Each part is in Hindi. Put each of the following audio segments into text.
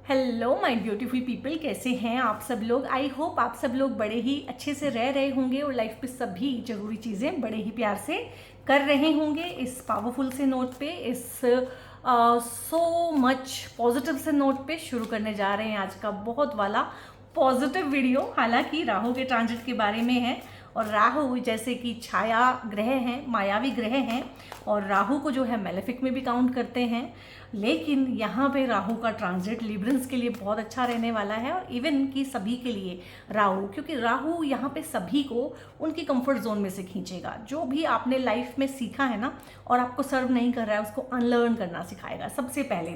हेलो माय ब्यूटीफुल पीपल, कैसे हैं आप सब लोग। आई होप आप सब लोग बड़े ही अच्छे से रह रहे होंगे और लाइफ पे सभी जरूरी चीज़ें बड़े ही प्यार से कर रहे होंगे। इस पावरफुल से नोट पे, इस सो मच पॉजिटिव से नोट पे शुरू करने जा रहे हैं आज का बहुत वाला पॉजिटिव वीडियो। हालांकि राहु के ट्रांजिट के बारे में है और राहु जैसे कि छाया ग्रह हैं, मायावी ग्रह हैं और राहु को जो है मेलेफिक में भी काउंट करते हैं। लेकिन यहाँ पे राहु का ट्रांजिट लिब्रंस के लिए बहुत अच्छा रहने वाला है और इवन कि सभी के लिए राहु, क्योंकि राहु यहाँ पे सभी को उनकी कंफर्ट जोन में से खींचेगा। जो भी आपने लाइफ में सीखा है ना और आपको सर्व नहीं कर रहा है, उसको अनलर्न करना सिखाएगा सबसे पहले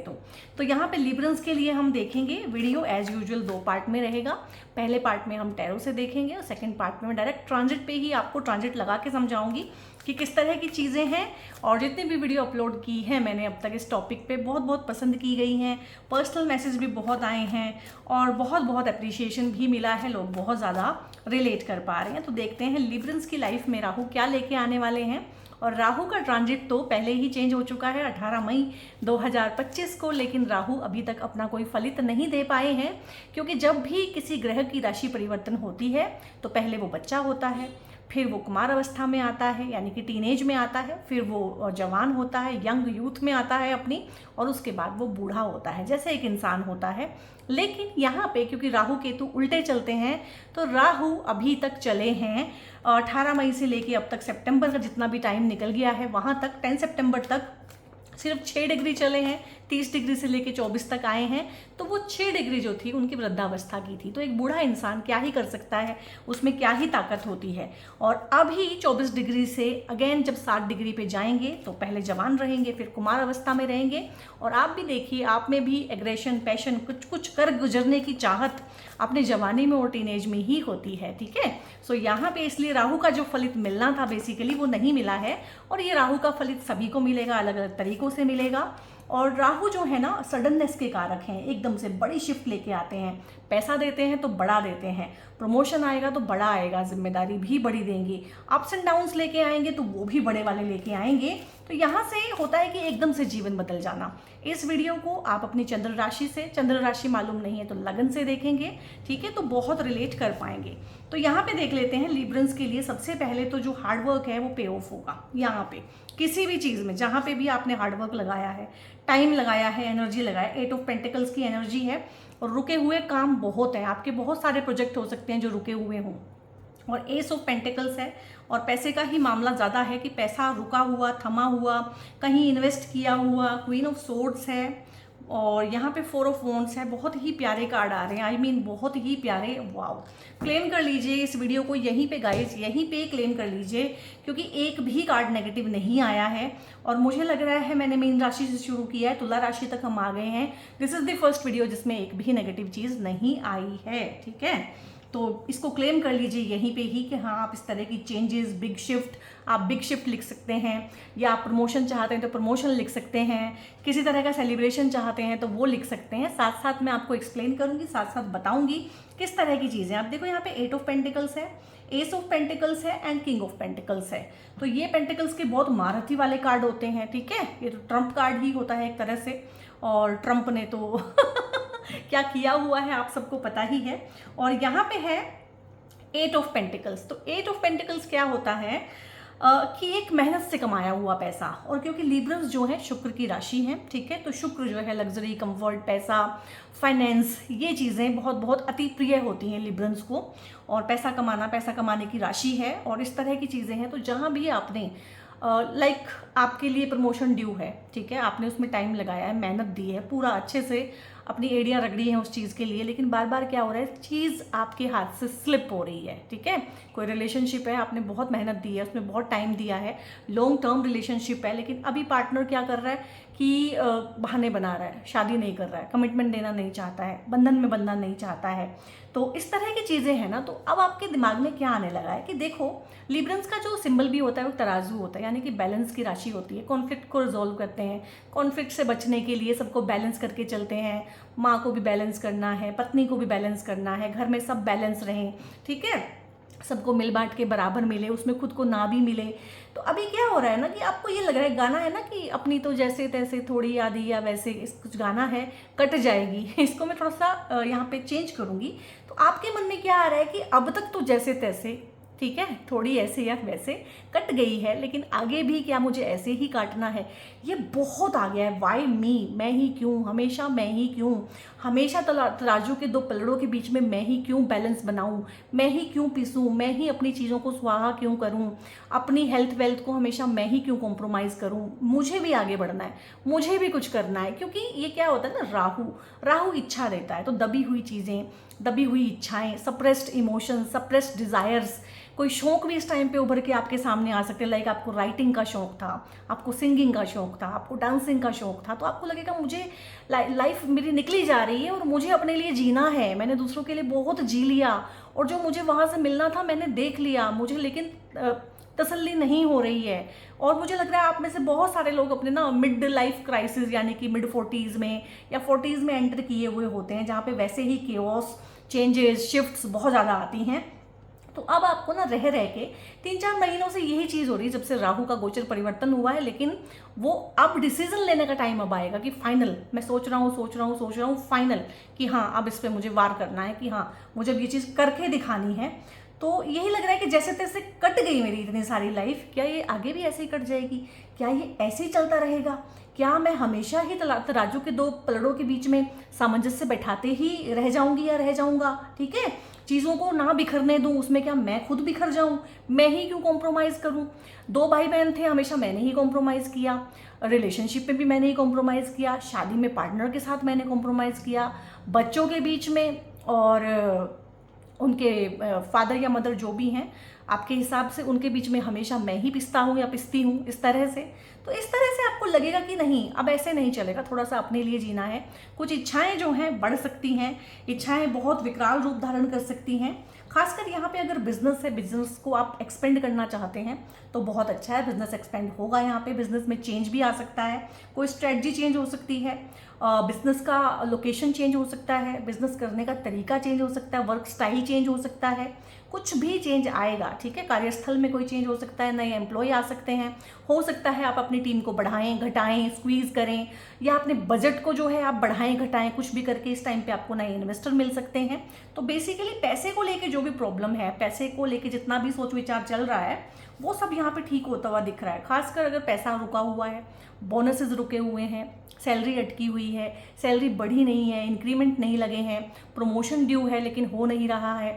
तो यहाँ पे लिब्रंस के लिए हम देखेंगे वीडियो एज यूजुअल 2 पार्ट में रहेगा। पहले पार्ट में हम टैरो से देखेंगे और सेकेंड पार्ट में मैं डायरेक्ट ट्रांजिट पे ही आपको ट्रांजिट लगा के समझाऊंगी कि किस तरह की चीज़ें हैं। और जितनी भी वीडियो अपलोड की है मैंने अब तक इस टॉपिक पे बहुत बहुत पसंद की गई हैं, पर्सनल मैसेज भी बहुत आए हैं और बहुत बहुत अप्रिशिएशन भी मिला है, लोग बहुत ज़्यादा रिलेट कर पा रहे हैं। तो देखते हैं लिब्रंस की लाइफ में राहु क्या लेके आने वाले हैं। और राहु का ट्रांजिट तो पहले ही चेंज हो चुका है 18 मई 2025 को, लेकिन राहु अभी तक अपना कोई फलित नहीं दे पाए हैं, क्योंकि जब भी किसी ग्रह की राशि परिवर्तन होती है तो पहले वो बच्चा होता है, फिर वो कुमार अवस्था में आता है यानी कि टीनेज में आता है, फिर वो जवान होता है, यंग यूथ में आता है अपनी, और उसके बाद वो बूढ़ा होता है जैसे एक इंसान होता है। लेकिन यहाँ पे क्योंकि राहु केतु उल्टे चलते हैं तो राहु अभी तक चले हैं 18 मई से लेके अब तक सितंबर का जितना भी टाइम निकल गया है वहाँ तक 10 सितंबर तक सिर्फ 6 डिग्री चले हैं, 30 डिग्री से लेके 24 तक आए हैं। तो वो 6 डिग्री जो थी उनकी वृद्धावस्था की थी। तो एक बूढ़ा इंसान क्या ही कर सकता है, उसमें क्या ही ताकत होती है। और अभी 24 डिग्री से अगेन जब 7 डिग्री पे जाएंगे तो पहले जवान रहेंगे, फिर कुमार अवस्था में रहेंगे। और आप भी देखिए, आप में भी एग्रेशन, पैशन, कुछ कुछ कर गुजरने की चाहत अपने जवानी में और टीनेज में ही होती है। ठीक है, सो यहाँ पे इसलिए राहु का जो फलित मिलना था बेसिकली वो नहीं मिला है, और ये राहु का फलित सभी को मिलेगा, अलग अलग तरीकों से मिलेगा। और राहु जो है ना सडननेस के कारक हैं, एकदम से बड़ी शिफ्ट लेके आते हैं, पैसा देते हैं तो बड़ा देते हैं, प्रमोशन आएगा तो बड़ा आएगा, जिम्मेदारी भी बड़ी देंगे, अप्स एंड डाउन्स लेके आएंगे तो वो भी बड़े वाले लेके आएंगे। तो यहाँ से होता है कि एकदम से जीवन बदल जाना। इस वीडियो को आप अपनी चंद्र राशि से, चंद्र राशि मालूम नहीं है तो लगन से देखेंगे, ठीक है, तो बहुत रिलेट कर पाएंगे। तो यहाँ पे देख लेते हैं लिब्रंस के लिए सबसे पहले तो जो हार्डवर्क है वो पे ऑफ होगा। यहाँ पे किसी भी चीज़ में जहाँ पे भी आपने हार्डवर्क लगाया है, टाइम लगाया है, एनर्जी लगाया, 8 ऑफ पेंटिकल्स की एनर्जी है और रुके हुए काम बहुत हैं, आपके बहुत सारे प्रोजेक्ट हो सकते हैं जो रुके हुए हों। और एस ऑफ पेंटिकल्स है और पैसे का ही मामला ज़्यादा है कि पैसा रुका हुआ, थमा हुआ, कहीं इन्वेस्ट किया हुआ। क्वीन ऑफ सोर्ड्स है और यहाँ पे 4 ऑफ वॉन्ड्स है। बहुत ही प्यारे कार्ड आ रहे हैं, आई मीन बहुत ही प्यारे। वाओ, क्लेम कर लीजिए इस वीडियो को यहीं पे गाइस, यहीं पे क्लेम कर लीजिए, क्योंकि एक भी कार्ड नेगेटिव नहीं आया है। और मुझे लग रहा है मैंने मीन राशि से शुरू किया है, तुला राशि तक हम आ गए हैं। This is the first video जिसमें एक भी नेगेटिव चीज़ नहीं आई है। ठीक है, तो इसको क्लेम कर लीजिए यहीं पे ही कि हाँ आप इस तरह की चेंजेस, बिग शिफ्ट, आप बिग शिफ्ट लिख सकते हैं, या आप प्रमोशन चाहते हैं तो प्रमोशन लिख सकते हैं, किसी तरह का सेलिब्रेशन चाहते हैं तो वो लिख सकते हैं। साथ साथ मैं आपको एक्सप्लेन करूंगी, साथ साथ बताऊंगी किस तरह की चीज़ें। आप देखो यहाँ पे 8 ऑफ पेंटिकल्स है, एस ऑफ पेंटिकल्स है एंड किंग ऑफ पेंटिकल्स है। तो ये पेंटिकल्स के बहुत महारथी वाले कार्ड होते हैं। ठीक है, ये तो ट्रम्प कार्ड ही होता है एक तरह से, और ट्रम्प ने तो क्या किया हुआ है आप सबको पता ही है। और यहाँ पे है 8 ऑफ पेंटिकल्स। तो 8 ऑफ पेंटिकल्स क्या होता है कि एक मेहनत से कमाया हुआ पैसा। और क्योंकि लिब्रंस जो है शुक्र की राशि है, ठीक है, तो शुक्र जो है लग्जरी, कंफर्ट, पैसा, फाइनेंस, ये चीज़ें बहुत बहुत अति प्रिय होती हैं लिब्रंस को। और पैसा कमाना, पैसा कमाने की राशि है और इस तरह की चीज़ें हैं। तो जहाँ भी आपने लाइक आपके लिए प्रमोशन ड्यू है, ठीक है, आपने उसमें टाइम लगाया है, मेहनत दी है, पूरा अच्छे से अपनी एड़ियाँ रगड़ी हैं उस चीज़ के लिए, लेकिन बार बार क्या हो रहा है, चीज़ आपके हाथ से स्लिप हो रही है। ठीक है, कोई रिलेशनशिप है, आपने बहुत मेहनत दी है, उसमें बहुत टाइम दिया है, लॉन्ग टर्म रिलेशनशिप है, लेकिन अभी पार्टनर क्या कर रहा है कि बहाने बना रहा है, शादी नहीं कर रहा है, कमिटमेंट देना नहीं चाहता है, बंधन में बंधना नहीं चाहता है। तो इस तरह की चीज़ें हैं ना। तो अब आपके दिमाग में क्या आने लगा है कि देखो लिब्रंस का जो सिंबल भी होता है वो तराजू होता है, यानी कि बैलेंस की राशि होती है। कॉन्फ्लिक्ट को रिजॉल्व करते हैं, कॉन्फ्लिक्ट से बचने के लिए सबको बैलेंस करके चलते हैं। माँ को भी बैलेंस करना है, पत्नी को भी बैलेंस करना है, घर में सब बैलेंस रहें। ठीक है, सबको मिल बांट के बराबर मिले, उसमें खुद को ना भी मिले। तो अभी क्या हो रहा है ना कि आपको ये लग रहा है, गाना है ना कि अपनी तो जैसे तैसे थोड़ी आधी या वैसे कुछ गाना है कट जाएगी इसको मैं थोड़ा सा यहाँ पे चेंज करूँगी। तो आपके मन में क्या आ रहा है कि अब तक तो जैसे तैसे, ठीक है, थोड़ी ऐसे या वैसे कट गई है, लेकिन आगे भी क्या मुझे ऐसे ही काटना है? ये बहुत आ गया है। वाई मी, मैं ही क्यों, हमेशा मैं ही क्यों, हमेशा तराजू के दो पलड़ों के बीच में मैं ही क्यों बैलेंस बनाऊं, मैं ही क्यों पीसूं, मैं ही अपनी चीज़ों को स्वाहा क्यों करूं, अपनी हेल्थ वेल्थ को हमेशा मैं ही क्यों कॉम्प्रोमाइज़ करूं? मुझे भी आगे बढ़ना है, मुझे भी कुछ करना है, क्योंकि ये क्या होता है ना, राहु राहु इच्छा देता है। तो दबी हुई चीज़ें, दबी हुई इच्छाएं, सप्रेस्ड इमोशंस, सप्रेस्ड डिज़ायर्स, कोई शौक भी इस टाइम पे उभर के आपके सामने आ सकते हैं। लाइक आपको राइटिंग का शौक था, आपको सिंगिंग का शौक था, आपको डांसिंग का शौक था, तो आपको लगेगा मुझे लाइफ मेरी निकली जा रही है और मुझे अपने लिए जीना है, मैंने दूसरों के लिए बहुत जी लिया और जो मुझे वहाँ से मिलना था मैंने देख लिया, मुझे लेकिन तसल्ली नहीं हो रही है। और मुझे लग रहा है आप में से बहुत सारे लोग अपने ना मिड लाइफ क्राइसिस यानी कि मिड 40s में या 40s में एंटर किए हुए होते हैं, जहाँ पे वैसे ही केओस, चेंजेस, शिफ्ट्स बहुत ज़्यादा आती हैं। तो अब आपको ना रह रह के 3-4 महीनों से यही चीज़ हो रही है जब से राहु का गोचर परिवर्तन हुआ है, लेकिन वो अब डिसीजन लेने का टाइम अब आएगा कि फाइनल मैं सोच रहा हूँ फाइनल कि हाँ अब इस पर मुझे वार करना है, कि हाँ मुझे अब ये चीज़ करके दिखानी है। तो यही लग रहा है कि जैसे तैसे कट गई मेरी इतनी सारी लाइफ, क्या ये आगे भी ऐसे ही कट जाएगी? क्या ये ऐसे ही चलता रहेगा? क्या मैं हमेशा ही तराजू के दो पलड़ों के बीच में सामंजस्य बैठाते ही रह जाऊंगी या रह जाऊंगा? ठीक है, चीज़ों को ना बिखरने दूं, उसमें क्या मैं खुद बिखर जाऊं? मैं ही क्यों कॉम्प्रोमाइज़ करूं? 2 भाई बहन थे, हमेशा मैंने ही कॉम्प्रोमाइज़ किया, रिलेशनशिप में भी मैंने ही कॉम्प्रोमाइज़ किया, शादी में पार्टनर के साथ मैंने कॉम्प्रोमाइज़ किया, बच्चों के बीच में, और उनके फादर या मदर जो भी हैं आपके हिसाब से, उनके बीच में हमेशा मैं ही पिसता हूँ या पिसती हूँ, इस तरह से। तो इस तरह से आपको लगेगा कि नहीं अब ऐसे नहीं चलेगा, थोड़ा सा अपने लिए जीना है। कुछ इच्छाएं जो हैं बढ़ सकती हैं, इच्छाएं बहुत विकराल रूप धारण कर सकती हैं। खासकर यहाँ पे अगर बिजनेस है, बिजनेस को आप एक्सपेंड करना चाहते हैं तो बहुत अच्छा है, बिजनेस एक्सपेंड होगा। यहाँ पे बिजनेस में चेंज भी आ सकता है, कोई स्ट्रेटजी चेंज हो सकती है, बिजनेस का लोकेशन चेंज हो सकता है, बिजनेस करने का तरीका चेंज हो सकता है, वर्क स्टाइल चेंज हो सकता है, कुछ भी चेंज आएगा। ठीक है, कार्यस्थल में कोई चेंज हो सकता है, नए एम्प्लॉय आ सकते हैं, हो सकता है आप अपनी टीम को बढ़ाएं, घटाएं, स्क्वीज करें, या अपने बजट को जो है आप बढ़ाएं, घटाएं, कुछ भी करके इस टाइम पे आपको नए इन्वेस्टर मिल सकते हैं। तो बेसिकली पैसे को लेके जो भी प्रॉब्लम है, पैसे को लेके जितना भी सोच विचार चल रहा है, वो सब यहाँ पे ठीक होता हुआ दिख रहा है। खासकर अगर पैसा रुका हुआ है, बोनसेस रुके हुए हैं, सैलरी अटकी हुई है, सैलरी बढ़ी नहीं है, इंक्रीमेंट नहीं लगे हैं, प्रमोशन ड्यू है लेकिन हो नहीं रहा है,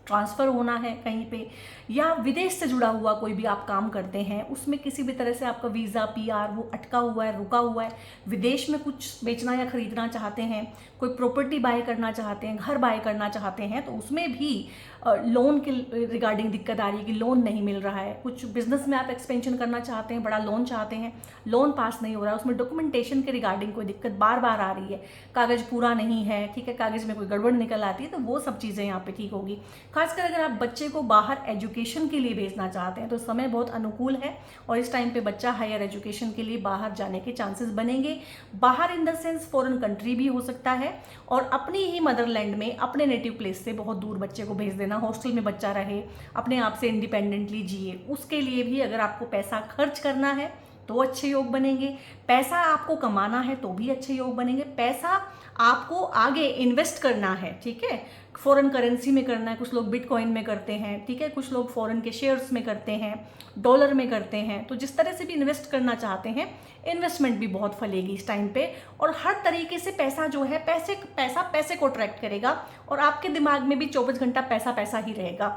ट्रांसफ़र होना है कहीं पे, या विदेश से जुड़ा हुआ कोई भी आप काम करते हैं, उसमें किसी भी तरह से आपका वीज़ा, पीआर वो अटका हुआ है, रुका हुआ है, विदेश में कुछ बेचना या ख़रीदना चाहते हैं, कोई प्रॉपर्टी बाय करना चाहते हैं, घर बाय करना चाहते हैं, तो उसमें भी लोन के रिगार्डिंग दिक्कत आ रही है कि लोन नहीं मिल रहा है। कुछ बिजनेस में आप एक्सपेंशन करना चाहते हैं, बड़ा लोन चाहते हैं, लोन पास नहीं हो रहा है, उसमें डॉक्यूमेंटेशन के रिगार्डिंग कोई दिक्कत बार बार आ रही है, कागज़ पूरा नहीं है, ठीक है, कागज़ में कोई गड़बड़ निकल आती है, तो वो सब चीज़ें यहाँ पे ठीक होगी। खासकर अगर आप बच्चे को बाहर एजुकेशन के लिए भेजना चाहते हैं तो समय बहुत अनुकूल है, और इस टाइम पे बच्चा हायर एजुकेशन के लिए बाहर जाने के चांसेस बनेंगे। बाहर in the sense foreign country भी हो सकता है, और अपनी ही मदरलैंड में, अपने नेटिव प्लेस से बहुत दूर बच्चे को भेज देना, हॉस्टल में बच्चा रहे, अपने आप से इंडिपेंडेंटली जिए। उसके लिए भी अगर आपको पैसा खर्च करना है तो अच्छे योग बनेंगे, पैसा आपको कमाना है तो भी अच्छे योग बनेंगे, पैसा आपको आगे इन्वेस्ट करना है, ठीक है, फॉरेन करेंसी में करना है, कुछ लोग बिटकॉइन में करते हैं, ठीक है, कुछ लोग फॉरेन के शेयर्स में करते हैं, डॉलर में करते हैं, तो जिस तरह से भी इन्वेस्ट करना चाहते हैं, इन्वेस्टमेंट भी बहुत फलेगी इस टाइम पे, और हर तरीके से पैसा जो है, पैसे को अट्रैक्ट करेगा, और आपके दिमाग में भी 24 घंटा पैसा पैसा ही रहेगा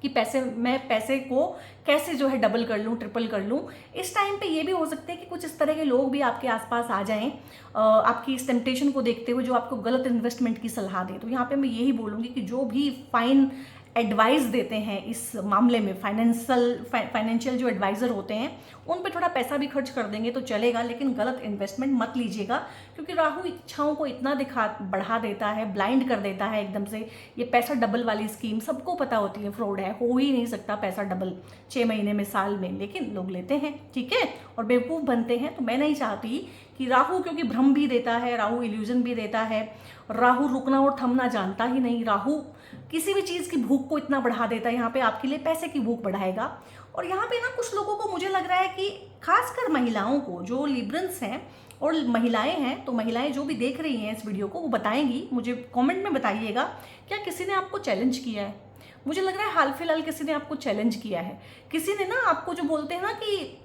कि मैं पैसे को कैसे जो है डबल कर लूँ, ट्रिपल कर लूँ। इस टाइम पे ये भी हो सकते हैं कि कुछ इस तरह के लोग भी आपके आसपास आ जाएं, आपकी इस टेम्पटेशन को देखते हुए, जो आपको गलत इन्वेस्टमेंट की सलाह दें। तो यहाँ पे मैं यही बोलूँगी कि जो भी फाइन एडवाइस देते हैं इस मामले में, फाइनेंशियल जो एडवाइज़र होते हैं, उन पे थोड़ा पैसा भी खर्च कर देंगे तो चलेगा, लेकिन गलत इन्वेस्टमेंट मत लीजिएगा, क्योंकि राहु इच्छाओं को इतना बढ़ा देता है, ब्लाइंड कर देता है एकदम से। ये पैसा डबल वाली स्कीम सबको पता होती है, फ्रॉड है, हो ही नहीं सकता पैसा डबल 6 महीने में, साल में, लेकिन लोग लेते हैं, ठीक है, और बेवकूफ़ बनते हैं। तो मैं नहीं चाहती कि राहु, क्योंकि भ्रम भी देता है, राहु इल्यूजन भी देता है, राहु रुकना और थमना जानता ही नहीं, राहु किसी भी चीज़ की भूख को इतना बढ़ा देता है, यहाँ पे आपके लिए पैसे की भूख बढ़ाएगा। और यहाँ पे ना कुछ लोगों को मुझे लग रहा है कि खासकर महिलाओं को, जो लिब्रल्स हैं और महिलाएं हैं, तो महिलाएं जो भी देख रही हैं इस वीडियो को वो बताएंगी, मुझे कमेंट में बताइएगा क्या किसी ने आपको चैलेंज किया है। मुझे लग रहा है हाल फिलहाल किसी ने आपको चैलेंज किया है। किसी ने ना आपको, जो बोलते हैं ना कि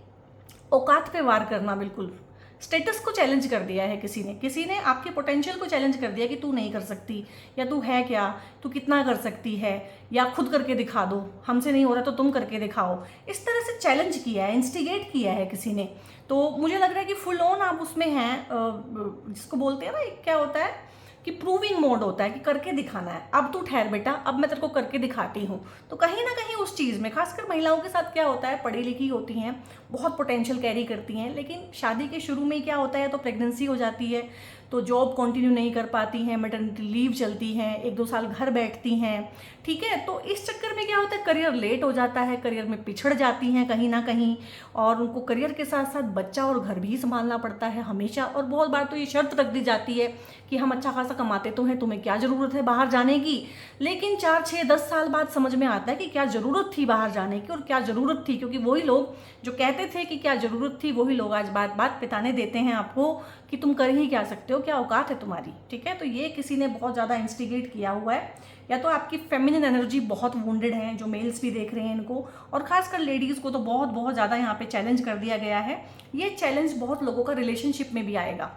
औकात पे वार करना, बिल्कुल स्टेटस को चैलेंज कर दिया है किसी ने आपके पोटेंशियल को चैलेंज कर दिया कि तू नहीं कर सकती, या तू है क्या, तू कितना कर सकती है, या खुद करके दिखा दो, हमसे नहीं हो रहा तो तुम करके दिखाओ। इस तरह से चैलेंज किया है, इंस्टिगेट किया है किसी ने। तो मुझे लग रहा है कि फुल ऑन आप उसमें हैं, जिसको बोलते हैं ना, एक क्या होता है कि प्रूविंग मोड होता है कि करके दिखाना है। अब तू ठहर बेटा, अब मैं तेरे को करके दिखाती हूँ। तो कहीं ना कहीं उस चीज़ में, खासकर महिलाओं के साथ क्या होता है, पढ़ी लिखी होती हैं, बहुत पोटेंशियल कैरी करती हैं, लेकिन शादी के शुरू में क्या होता है, तो प्रेगनेंसी हो जाती है, तो जॉब कंटिन्यू नहीं कर पाती हैं, मैटरनिटी लीव चलती हैं, 1-2 साल घर बैठती हैं, ठीक है। तो इस चक्कर में क्या होता है, करियर लेट हो जाता है, करियर में पिछड़ जाती हैं कहीं ना कहीं, और उनको करियर के साथ साथ बच्चा और घर भी संभालना पड़ता है हमेशा। और बहुत बार तो ये शर्त रख दी जाती है कि हम अच्छा खासा कमाते तो हैं, तुम्हें क्या ज़रूरत है बाहर जाने की। लेकिन 4, 6, 10 साल बाद समझ में आता है कि क्या ज़रूरत थी बाहर जाने की, और क्या ज़रूरत थी, क्योंकि वही लोग जो कहते थे कि क्या ज़रूरत थी, वही लोग आज बात बात पे ताने देते हैं आपको कि तुम कर ही क्या सकते हो, क्या औकात है तुम्हारी, ठीक है। तो ये किसी ने बहुत ज़्यादा इंस्टिगेट किया हुआ है, या तो आपकी फेमिनिन एनर्जी बहुत वुंडेड है, जो मेल्स भी देख रहे हैं इनको, और खासकर लेडीज़ को तो बहुत बहुत ज़्यादा यहाँ पे चैलेंज कर दिया गया है। ये चैलेंज बहुत लोगों का रिलेशनशिप में भी आएगा।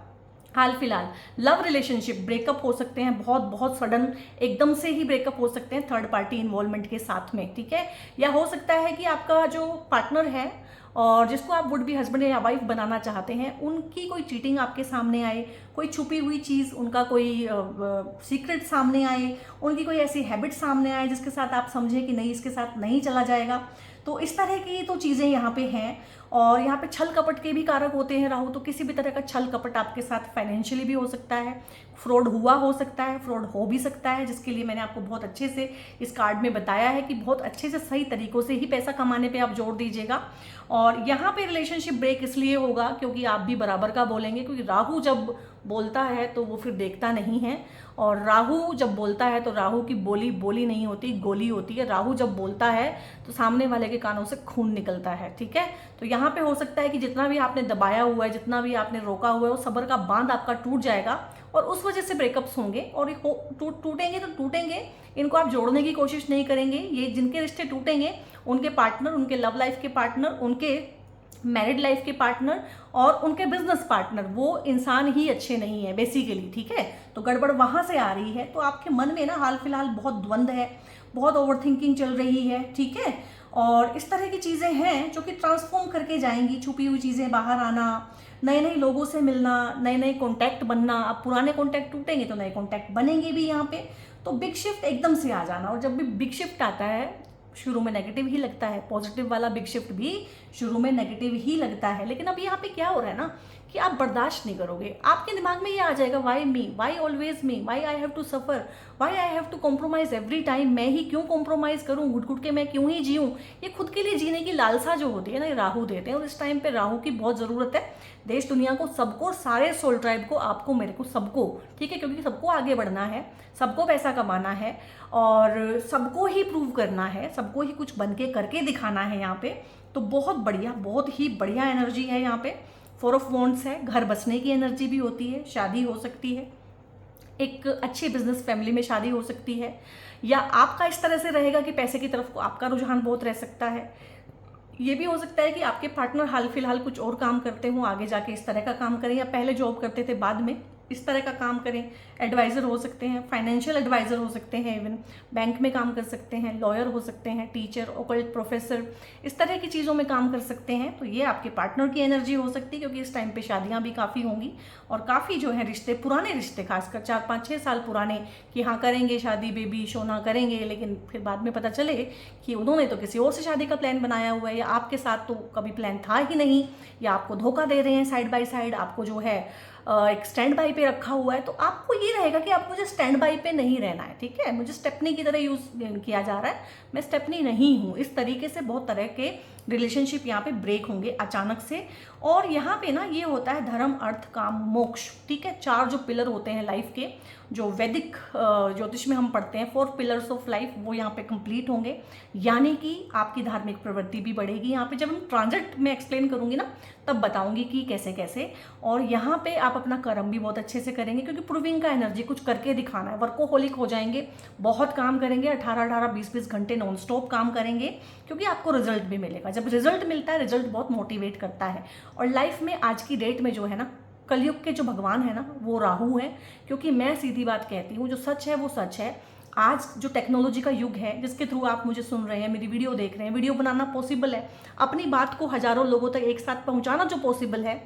हाल फिलहाल लव रिलेशनशिप ब्रेकअप हो सकते हैं, बहुत बहुत सडन एकदम से ही ब्रेकअप हो सकते हैं थर्ड पार्टी इन्वॉल्वमेंट के साथ में, ठीक है। या हो सकता है कि आपका जो पार्टनर है और जिसको आप वुड बी हस्बैंड या वाइफ बनाना चाहते हैं, उनकी कोई चीटिंग आपके सामने आए, कोई छुपी हुई चीज़, उनका कोई सीक्रेट सामने आए, उनकी कोई ऐसी हैबिट सामने आए जिसके साथ आप समझें कि नहीं, इसके साथ नहीं चला जाएगा। तो इस तरह की तो चीज़ें यहाँ पे हैं। और यहाँ पे छल कपट के भी कारक होते हैं राहु, तो किसी भी तरह का छल कपट आपके साथ फाइनेंशियली भी हो सकता है, फ्रॉड हुआ हो सकता है, फ्रॉड हो भी सकता है, जिसके लिए मैंने आपको बहुत अच्छे से इस कार्ड में बताया है कि बहुत अच्छे से सही तरीकों से ही पैसा कमाने पे आप जोर दीजिएगा। और यहाँ पे रिलेशनशिप ब्रेक इसलिए होगा क्योंकि आप भी बराबर का बोलेंगे, क्योंकि राहु जब बोलता है तो वो फिर देखता नहीं है, और राहु जब बोलता है तो राहु की बोली बोली नहीं होती, गोली होती है। राहु जब बोलता है तो सामने वाले के कानों से खून निकलता है, ठीक है। तो यहाँ पे हो सकता है कि जितना भी आपने दबाया हुआ है, जितना भी आपने रोका हुआ है, वो सब्र का बांध आपका टूट जाएगा, और उस वजह से ब्रेकअप्स होंगे। और टूटेंगे तो टूटेंगे, इनको आप जोड़ने की कोशिश नहीं करेंगे। ये जिनके रिश्ते टूटेंगे, उनके पार्टनर, उनके लव लाइफ के पार्टनर, उनके मैरिड लाइफ के पार्टनर और उनके बिजनेस पार्टनर, वो इंसान ही अच्छे नहीं है बेसिकली, ठीक है। तो गड़बड़ वहाँ से आ रही है। तो आपके मन में ना हाल फिलहाल बहुत द्वंद्व है, बहुत ओवरथिंकिंग चल रही है, ठीक है। और इस तरह की चीज़ें हैं जो कि ट्रांसफॉर्म करके जाएंगी, छुपी हुई चीज़ें बाहर आना, नए नए लोगों से मिलना, नए नए कॉन्टैक्ट बनना। अब पुराने कॉन्टैक्ट टूटेंगे तो नए कॉन्टैक्ट बनेंगे भी यहाँ पे। तो बिग शिफ्ट एकदम से आ जाना, और जब भी बिग शिफ्ट आता है शुरू में नेगेटिव ही लगता है, पॉजिटिव वाला बिग शिफ्ट भी शुरू में नेगेटिव ही लगता है। लेकिन अब यहाँ पे क्या हो रहा है ना कि आप बर्दाश्त नहीं करोगे, आपके दिमाग में ये आ जाएगा, why me, why always me, why I have to suffer, why I have to compromise every time. मैं ही क्यों कॉम्प्रोमाइज़ करूँ, घुट घुट के मैं क्यों ही जीऊँ। ये खुद के लिए जीने की लालसा जो होती है ना, ये राहु देते हैं, और इस टाइम पे राहु की बहुत ज़रूरत है देश दुनिया को, सबको, सारे सोल ट्राइब को, आपको, मेरे को, सबको, ठीक है। क्योंकि सबको आगे बढ़ना है, सबको पैसा कमाना है, और सबको ही प्रूव करना है, सबको ही कुछ बन के करके दिखाना है यहाँ पे। तो बहुत बढ़िया, बहुत ही बढ़िया एनर्जी है यहाँ पे। 4 ऑफ वॉन्ड्स है, घर बसने की एनर्जी भी होती है, शादी हो सकती है, एक अच्छी बिजनेस फैमिली में शादी हो सकती है, या आपका इस तरह से रहेगा कि पैसे की तरफ को आपका रुझान बहुत रह सकता है। ये भी हो सकता है कि आपके पार्टनर हाल फिलहाल कुछ और काम करते हों, आगे जाके इस तरह का काम करें, या पहले जॉब करते थे बाद में इस तरह का काम करें। एडवाइज़र हो सकते हैं, फाइनेंशियल एडवाइज़र हो सकते हैं, इवन बैंक में काम कर सकते हैं, लॉयर हो सकते हैं, टीचर, ओकल्ट प्रोफेसर, इस तरह की चीज़ों में काम कर सकते हैं। तो ये आपके पार्टनर की एनर्जी हो सकती है, क्योंकि इस टाइम पे शादियां भी काफ़ी होंगी, और काफ़ी जो है रिश्ते, पुराने रिश्ते, खासकर 4, 5, 6 साल पुराने, कि हाँ करेंगे शादी, बेबी शोना करेंगे, लेकिन फिर बाद में पता चले कि उन्होंने तो किसी और से शादी का प्लान बनाया हुआ है, या आपके साथ तो कभी प्लान था ही नहीं, या आपको धोखा दे रहे हैं साइड बाय साइड, आपको जो है एक स्टैंड बाई पे रखा हुआ है। तो आपको ये रहेगा कि आप मुझे स्टैंड बाई पे नहीं रहना है, ठीक है। मुझे स्टेपनी की तरह यूज़ किया जा रहा है, मैं स्टेपनी नहीं हूँ। इस तरीके से बहुत तरह के रिलेशनशिप यहाँ पे ब्रेक होंगे अचानक से। और यहाँ पे ना ये होता है धर्म अर्थ काम मोक्ष, ठीक है। 4 जो पिलर होते हैं लाइफ के, जो वैदिक ज्योतिष में हम पढ़ते हैं 4 पिलर्स ऑफ लाइफ, वो यहाँ पे कंप्लीट होंगे। यानी कि आपकी धार्मिक प्रवृत्ति भी बढ़ेगी। यहाँ पे जब हम ट्रांजिट में एक्सप्लेन करूंगी ना तब बताऊंगी कि कैसे कैसे। और यहाँ पे आप अपना कर्म भी बहुत अच्छे से करेंगे, क्योंकि प्रूविंग का एनर्जी, कुछ करके दिखाना है। वर्कोहोलिक हो जाएंगे, बहुत काम करेंगे, 18-18 20-20 घंटे नॉन स्टॉप काम करेंगे, क्योंकि आपको रिजल्ट भी मिलेगा। जब रिजल्ट मिलता है, रिजल्ट बहुत मोटिवेट करता है। और लाइफ में आज की डेट में जो है ना, कलयुग के जो भगवान है ना वो राहु है। क्योंकि मैं सीधी बात कहती हूँ, जो सच है वो सच है। आज जो टेक्नोलॉजी का युग है, जिसके थ्रू आप मुझे सुन रहे हैं, मेरी वीडियो देख रहे हैं, वीडियो बनाना पॉसिबल है, अपनी बात को हजारों लोगों तक एक साथ पहुंचाना जो पॉसिबल है,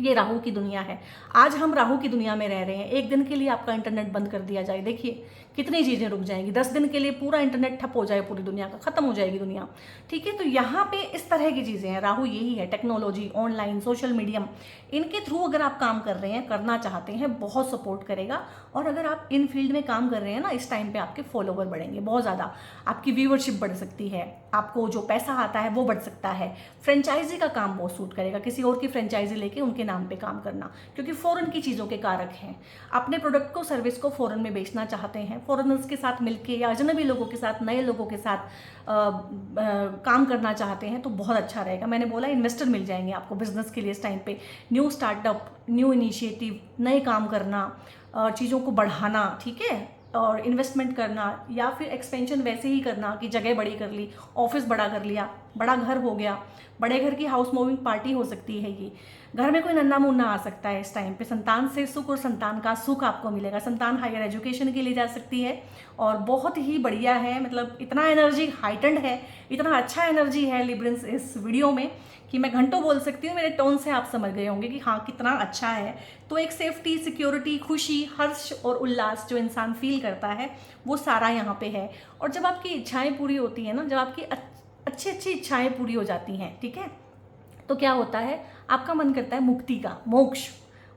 ये राहु की दुनिया है। आज हम राहु की दुनिया में रह रहे हैं। एक दिन के लिए आपका इंटरनेट बंद कर दिया जाए, देखिए कितनी चीज़ें रुक जाएंगी। 10 दिन के लिए पूरा इंटरनेट ठप हो जाए, पूरी दुनिया का खत्म हो जाएगी दुनिया, ठीक है। तो यहाँ पे इस तरह की चीज़ें हैं। राहु यही है, टेक्नोलॉजी, ऑनलाइन, सोशल मीडियम, इनके थ्रू अगर आप काम कर रहे हैं, करना चाहते हैं, बहुत सपोर्ट करेगा। और अगर आप इन फील्ड में काम कर रहे हैं ना, इस टाइम पे आपके फॉलोवर बढ़ेंगे बहुत ज़्यादा, आपकी व्यूअरशिप बढ़ सकती है, आपको जो पैसा आता है वो बढ़ सकता है। फ्रेंचाइजी का काम बहुत सूट करेगा, किसी और की फ्रेंचाइजी लेके उनके नाम पे काम करना, क्योंकि फॉरेन की चीज़ों के कारक हैं। अपने प्रोडक्ट को, सर्विस को फॉरेन में बेचना चाहते हैं, फॉरेनर्स के साथ मिलके या अजनबी लोगों के साथ, नए लोगों के साथ काम करना चाहते हैं, तो बहुत अच्छा रहेगा। मैंने बोला इन्वेस्टर मिल जाएंगे आपको बिजनेस के लिए इस टाइम पे। न्यू स्टार्टअप, न्यू इनिशिएटिव, नए काम करना, चीज़ों को बढ़ाना, ठीक है, और इन्वेस्टमेंट करना, या फिर एक्सपेंशन वैसे ही करना कि जगह बड़ी कर ली, ऑफिस बड़ा कर लिया, बड़ा घर हो गया, बड़े घर की हाउस मूविंग पार्टी हो सकती है। ये घर में कोई नन्ना मुन्ना आ सकता है इस टाइम पे। संतान से सुख और संतान का सुख आपको मिलेगा। संतान हायर एजुकेशन के लिए जा सकती है और बहुत ही बढ़िया है। मतलब इतना एनर्जी हाइटेंड है, इतना अच्छा एनर्जी है लिब्रेंस इस वीडियो में कि मैं घंटों बोल सकती हूँ। मेरे टोन से आप समझ गए होंगे कि हाँ कितना अच्छा है। तो एक सेफ्टी, सिक्योरिटी, खुशी, हर्ष और उल्लास जो इंसान फील करता है वो सारा यहाँ पे है। और जब आपकी इच्छाएं पूरी होती हैं ना, जब आपकी अच्छी अच्छी इच्छाएं पूरी हो जाती हैं, ठीक है, तो क्या होता है, आपका मन करता है मुक्ति का, मोक्ष।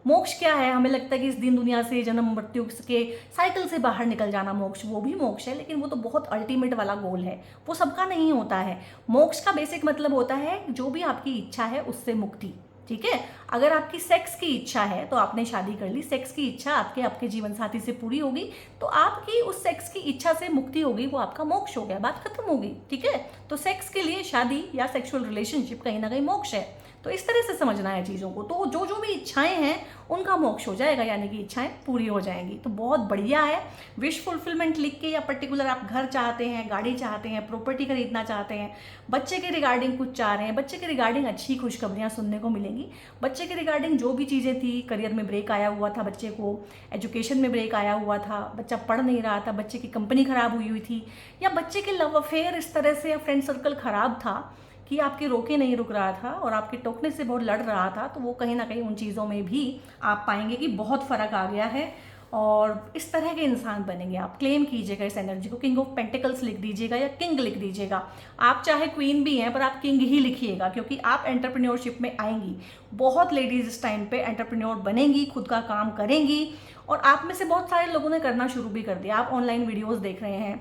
मोक्ष क्या है, हमें लगता है कि इस दिन दुनिया से, जन्म मृत्यु के साइकिल से बाहर निकल जाना मोक्ष, वो भी मोक्ष है, लेकिन वो तो बहुत अल्टीमेट वाला गोल है, वो सबका नहीं होता है। मोक्ष का बेसिक मतलब होता है जो भी आपकी इच्छा है उससे मुक्ति, ठीक है। अगर आपकी सेक्स की इच्छा है तो आपने शादी कर ली, सेक्स की इच्छा आपके जीवन साथी से पूरी होगी, तो आपकी उस सेक्स की इच्छा से मुक्ति होगी, वो आपका मोक्ष हो गया, बात खत्म होगी, ठीक है। तो सेक्स के लिए शादी या सेक्सुअल रिलेशनशिप कहीं ना कहीं मोक्ष है। तो इस तरह से समझना है चीज़ों को। तो जो जो भी इच्छाएं हैं उनका मोक्ष हो जाएगा, यानी कि इच्छाएं पूरी हो जाएंगी। तो बहुत बढ़िया है। विश फुलफिलमेंट लिख के, या पर्टिकुलर आप घर चाहते हैं, गाड़ी चाहते हैं, प्रॉपर्टी खरीदना चाहते हैं, बच्चे के रिगार्डिंग कुछ चाह रहे हैं, बच्चे के रिगार्डिंग अच्छी खुशखबरियाँ सुनने को मिलेंगी। बच्चे के रिगार्डिंग जो भी चीज़ें थी, करियर में ब्रेक आया हुआ था बच्चे को, एजुकेशन में ब्रेक आया हुआ था, बच्चा पढ़ नहीं रहा था, बच्चे की कंपनी खराब हुई थी, या बच्चे के लव अफेयर इस तरह से, या फ्रेंड सर्कल खराब था कि आपके रोके नहीं रुक रहा था और आपके टोकने से बहुत लड़ रहा था, तो वो कहीं ना कहीं उन चीज़ों में भी आप पाएंगे कि बहुत फ़र्क आ गया है। और इस तरह के इंसान बनेंगे आप। क्लेम कीजिएगा इस एनर्जी को, किंग ऑफ पेंटिकल्स लिख दीजिएगा या किंग लिख दीजिएगा। आप चाहे क्वीन भी हैं पर आप किंग ही लिखिएगा, क्योंकि आप एंटरप्रेन्योरशिप में आएंगी। बहुत लेडीज इस टाइम पे एंटरप्रेन्योर बनेंगी, खुद का काम करेंगी। और आप में से बहुत सारे लोगों ने करना शुरू भी कर दिया। आप ऑनलाइन वीडियोज़ देख रहे हैं,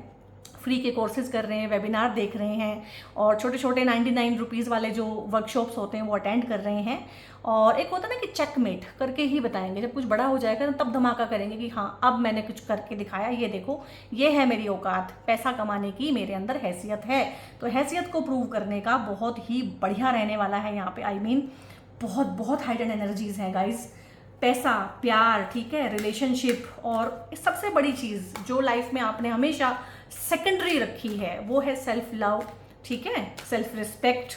फ्री के कोर्सेज कर रहे हैं, वेबिनार देख रहे हैं, और छोटे छोटे 99 रुपीज़ वाले जो वर्कशॉप्स होते हैं वो अटेंड कर रहे हैं। और एक होता है ना कि चेकमेट करके ही बताएंगे, जब कुछ बड़ा हो जाएगा ना तब धमाका करेंगे कि हाँ अब मैंने कुछ करके दिखाया, ये देखो ये है मेरी औकात, पैसा कमाने की मेरे अंदर हैसियत है। तो हैसियत को प्रूव करने का बहुत ही बढ़िया रहने वाला है यहाँ पे। आई मीन बहुत बहुत हाइटेंड एनर्जीज हैं गाइज। पैसा, प्यार, ठीक है, रिलेशनशिप, और सबसे बड़ी चीज़ जो लाइफ में आपने हमेशा सेकेंडरी रखी है वो है सेल्फ लव, ठीक है, सेल्फ रिस्पेक्ट,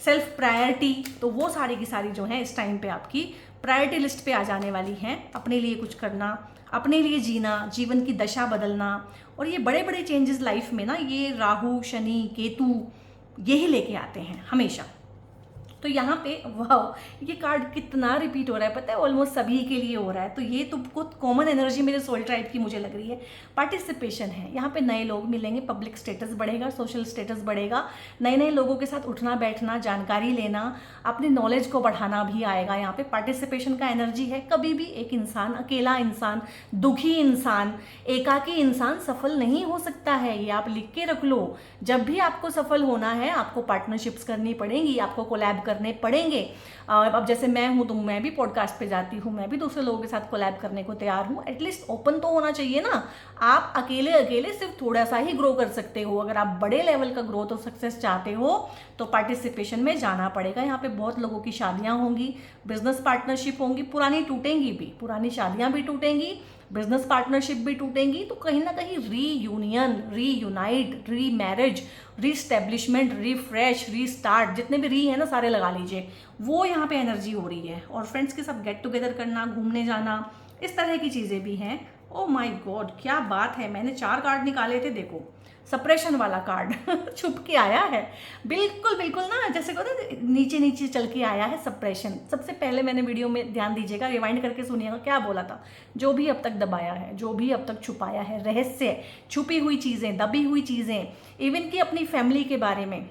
सेल्फ प्रायोरिटी। तो वो सारी की सारी जो है इस टाइम पे आपकी प्रायोरिटी लिस्ट पे आ जाने वाली हैं। अपने लिए कुछ करना, अपने लिए जीना, जीवन की दशा बदलना। और ये बड़े बड़े चेंजेस लाइफ में ना, ये राहु, शनि, केतु यही लेके आते हैं हमेशा। तो यहाँ पे वाह, ये कार्ड कितना रिपीट हो रहा है पता है, ऑलमोस्ट सभी के लिए हो रहा है। तो ये तो बहुत कॉमन एनर्जी मेरे सोल ट्राइब की मुझे लग रही है। पार्टिसिपेशन है यहाँ पे, नए लोग मिलेंगे, पब्लिक स्टेटस बढ़ेगा, सोशल स्टेटस बढ़ेगा, नए नए लोगों के साथ उठना बैठना, जानकारी लेना, अपने नॉलेज को बढ़ाना भी आएगा। यहाँ पे पार्टिसिपेशन का एनर्जी है। कभी भी एक इंसान, अकेला इंसान, दुखी इंसान, एकाकी इंसान सफल नहीं हो सकता है। ये आप लिख के रख लो। जब भी आपको सफल होना है आपको पार्टनरशिप्स करनी पड़ेंगी, आपको कोलैब करने पड़ेंगे। अब जैसे मैं हूँ तो मैं भी पॉडकास्ट पे जाती हूँ, मैं भी दूसरे लोगों के साथ कोलैब करने को तैयार हूँ। एटलीस्ट ओपन तो होना चाहिए ना। आप अकेले अकेले सिर्फ थोड़ा सा ही ग्रो कर सकते हो। अगर आप बड़े लेवल का ग्रोथ और सक्सेस चाहते हो तो पार्टिसिपेशन में जाना पड़ेगा। यहाँ पे बहुत लोगों की शादियाँ होंगी, बिजनेस पार्टनरशिप होंगी, पुरानी टूटेंगी भी, पुरानी शादियाँ भी टूटेंगी, बिजनेस पार्टनरशिप भी टूटेंगी। तो कहीं ना कहीं रीयूनियन, रीयूनाइट, री मैरिज, रीस्टेब्लिशमेंट, रिफ्रेश, रीस्टार्ट, जितने भी री है ना सारे लगा लीजिए, वो यहाँ पे एनर्जी हो रही है। और फ्रेंड्स के साथ गेट टुगेदर करना, घूमने जाना, इस तरह की चीज़ें भी हैं। ओ माय गॉड, क्या बात है, मैंने 4 कार्ड निकाले थे, देखो सप्रेशन वाला कार्ड छुप के आया है। बिल्कुल बिल्कुल ना, जैसे को ना नीचे नीचे चल के आया है सप्रेशन। सबसे पहले मैंने वीडियो में ध्यान दीजिएगा, रिवाइंड करके सुनिएगा क्या बोला था। जो भी अब तक दबाया है, जो भी अब तक छुपाया है, रहस्य, छुपी हुई चीज़ें, दबी हुई चीज़ें, इवन कि अपनी फैमिली के बारे में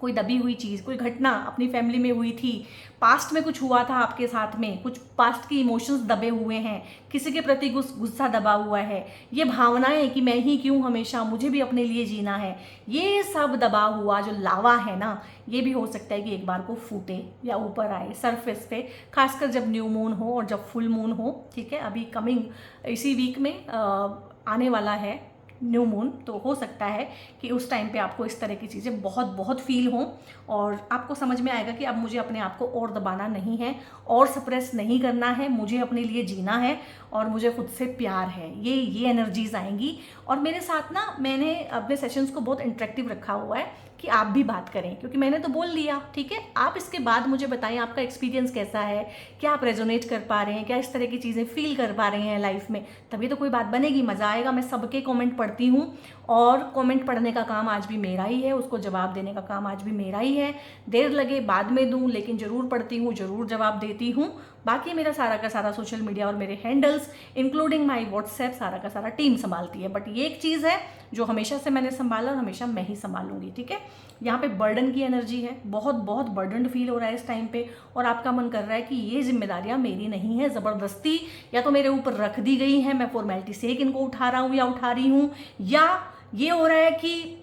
कोई दबी हुई चीज़, कोई घटना अपनी फैमिली में हुई थी, पास्ट में कुछ हुआ था आपके साथ में, कुछ पास्ट के इमोशंस दबे हुए हैं, किसी के प्रति गुस्सा दबा हुआ है, ये भावनाएं कि मैं ही क्यों हमेशा, मुझे भी अपने लिए जीना है, ये सब दबा हुआ जो लावा है ना, ये भी हो सकता है कि एक बार को फूटे या ऊपर आए सरफेस पे, खासकर जब न्यू मून हो और जब फुल मून हो। ठीक है, अभी कमिंग इसी वीक में आने वाला है न्यू मून, तो हो सकता है कि उस टाइम पे आपको इस तरह की चीज़ें बहुत बहुत फील हों और आपको समझ में आएगा कि अब मुझे अपने आप को और दबाना नहीं है और सप्रेस नहीं करना है, मुझे अपने लिए जीना है और मुझे खुद से प्यार है। ये एनर्जीज आएंगी। और मेरे साथ ना, मैंने अपने सेशंस को बहुत इंटरेक्टिव रखा हुआ है कि आप भी बात करें, क्योंकि मैंने तो बोल लिया, ठीक है, आप इसके बाद मुझे बताएं आपका एक्सपीरियंस कैसा है, क्या आप रेजोनेट कर पा रहे हैं, क्या इस तरह की चीज़ें फील कर पा रहे हैं लाइफ में, तभी तो कोई बात बनेगी, मज़ा आएगा। मैं सबके कमेंट पढ़ती हूँ और कमेंट पढ़ने का काम आज भी मेरा ही है, उसको जवाब देने का काम आज भी मेरा ही है। देर लगे बाद में दूँ, लेकिन ज़रूर पढ़ती हूँ, ज़रूर जवाब देती हूँ। बाकी मेरा सारा का सारा सोशल मीडिया और मेरे हैंडल्स इंक्लूडिंग माय व्हाट्सएप सारा का सारा टीम संभालती है। बट ये एक चीज़ है जो हमेशा से मैंने संभाला और हमेशा मैं ही संभालूंगी। ठीक है, यहाँ पे बर्डन की एनर्जी है, बहुत बहुत बर्डन फील हो रहा है इस टाइम पे और आपका मन कर रहा है कि ये जिम्मेदारियाँ मेरी नहीं है, ज़बरदस्ती या तो मेरे ऊपर रख दी गई हैं, मैं फॉर्मेलिटी से इनको उठा रहा हूँ या उठा रही हूँ, या ये हो रहा है कि